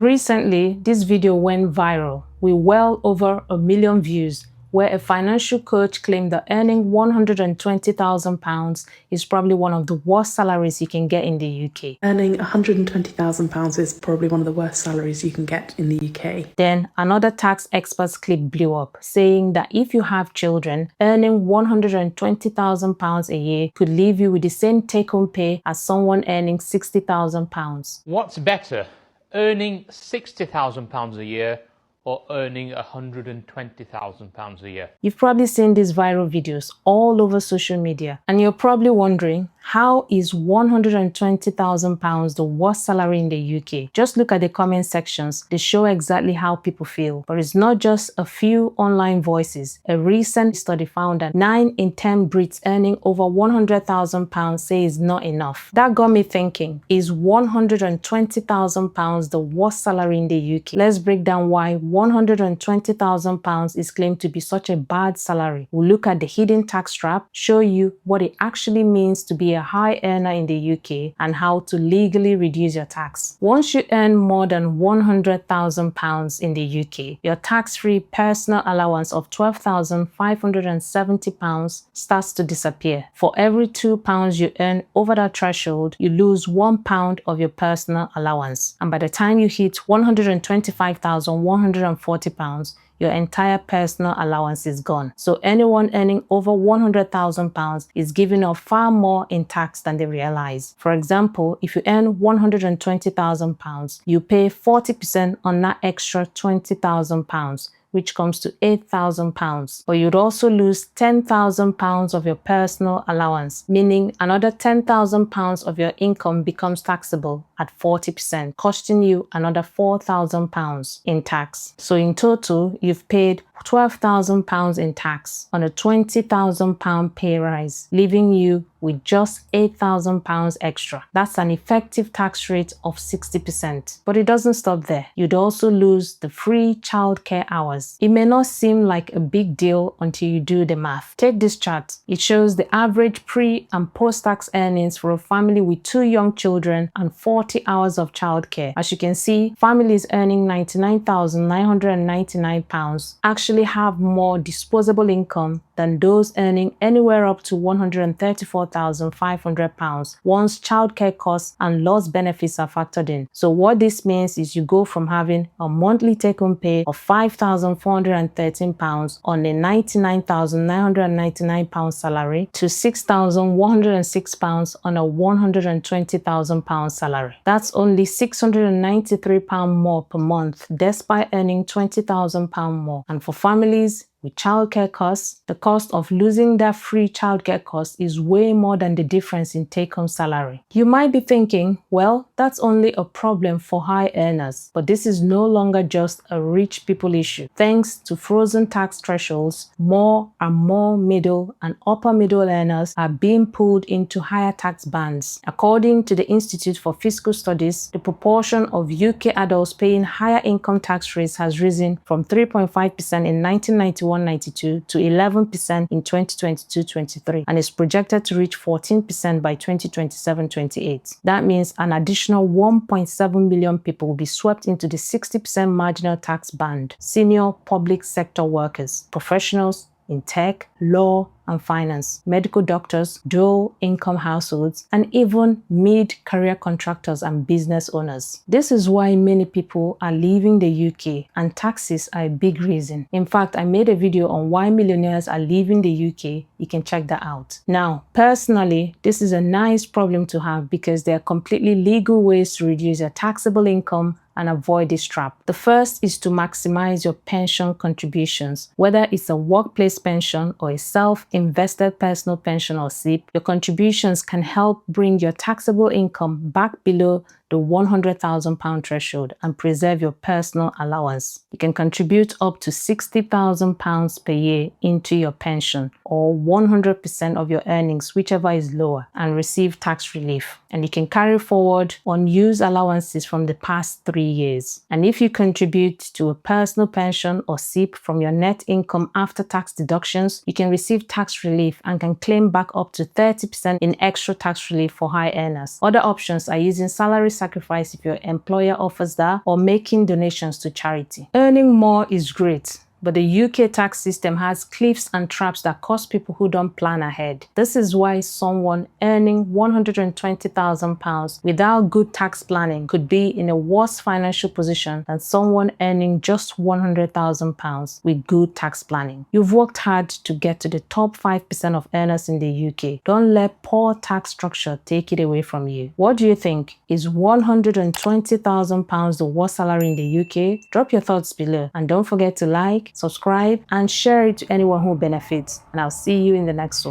Recently, this video went viral with well over 1 million views, where a financial coach claimed that earning £120,000 is probably one of the worst salaries you can get in the UK. Earning £120,000 is probably one of the worst salaries you can get in the UK. Then another tax expert's clip blew up, saying that if you have children, earning £120,000 a year could leave you with the same take-home pay as someone earning £60,000. What's better, earning £60,000 a year or earning £120,000 a year? You've probably seen these viral videos all over social media, and you're probably wondering, how is £120,000 the worst salary in the UK? Just look at the comment sections. They show exactly how people feel. But it's not just a few online voices. A recent study found that 9 in 10 Brits earning over £100,000 say it's not enough. That got me thinking, is £120,000 the worst salary in the UK? Let's break down why £120,000 is claimed to be such a bad salary. We'll look at the hidden tax trap, show you what it actually means to be a high earner in the UK, and how to legally reduce your tax. Once you earn more than £100,000 in the UK, your tax-free personal allowance of £12,570 starts to disappear. For every £2 you earn over that threshold, you lose £1 of your personal allowance. And by the time you hit £125,140, your entire personal allowance is gone. So anyone earning over £100,000 is giving up far more in tax than they realize. For example, if you earn £120,000, you pay 40% on that extra £20,000, which comes to £8,000. But you'd also lose £10,000 of your personal allowance, meaning another £10,000 of your income becomes taxable at 40%, costing you another £4,000 in tax. So in total, you've paid £12,000 in tax on a £20,000 pay rise, leaving you with just £8,000 extra. That's an effective tax rate of 60%. But it doesn't stop there. You'd also lose the free childcare hours. It may not seem like a big deal until you do the math. Take this chart. It shows the average pre- and post-tax earnings for a family with 2 young children and 40 hours of childcare. As you can see, families earning £99,999 actually have more disposable income than those earning anywhere up to £134,500 once childcare costs and lost benefits are factored in. So what this means is you go from having a monthly take-home pay of £5,413 on a £99,999 salary to £6,106 on a £120,000 salary. That's only £693 more per month, despite earning £20,000 more. And for families with childcare costs, the cost of losing that free childcare cost is way more than the difference in take-home salary. You might be thinking, well, that's only a problem for high earners, but this is no longer just a rich people issue. Thanks to frozen tax thresholds, more and more middle and upper middle earners are being pulled into higher tax bands. According to the Institute for Fiscal Studies, the proportion of UK adults paying higher income tax rates has risen from 3.5% in 1991-92 to 11% in 2022-23 and is projected to reach 14% by 2027-28. That means an additional 1.7 million people will be swept into the 60% marginal tax band. Senior public sector workers, professionals in tech, law, and finance, medical doctors, dual income households, and even mid-career contractors and business owners. This is why many people are leaving the UK, and taxes are a big reason. In fact, I made a video on why millionaires are leaving the UK. You can check that out. Now, personally, this is a nice problem to have because there are completely legal ways to reduce your taxable income and avoid this trap. The first is to maximize your pension contributions. Whether it's a workplace pension or a self-invested personal pension or SIP, your contributions can help bring your taxable income back below the £100,000 threshold and preserve your personal allowance. You can contribute up to £60,000 per year into your pension, or 100% of your earnings, whichever is lower, and receive tax relief. And you can carry forward unused allowances from the past 3 years. And if you contribute to a personal pension or SIP from your net income after tax deductions, you can receive tax relief and can claim back up to 30% in extra tax relief for high earners. Other options are using salary sacrifice if your employer offers that, or making donations to charity. Earning more is great, but the UK tax system has cliffs and traps that cost people who don't plan ahead. This is why someone earning £120,000 without good tax planning could be in a worse financial position than someone earning just £100,000 with good tax planning. You've worked hard to get to the top 5% of earners in the UK. Don't let poor tax structure take it away from you. What do you think? Is £120,000 the worst salary in the UK? Drop your thoughts below, and don't forget to like, subscribe, and share it to anyone who benefits. And I'll see you in the next one.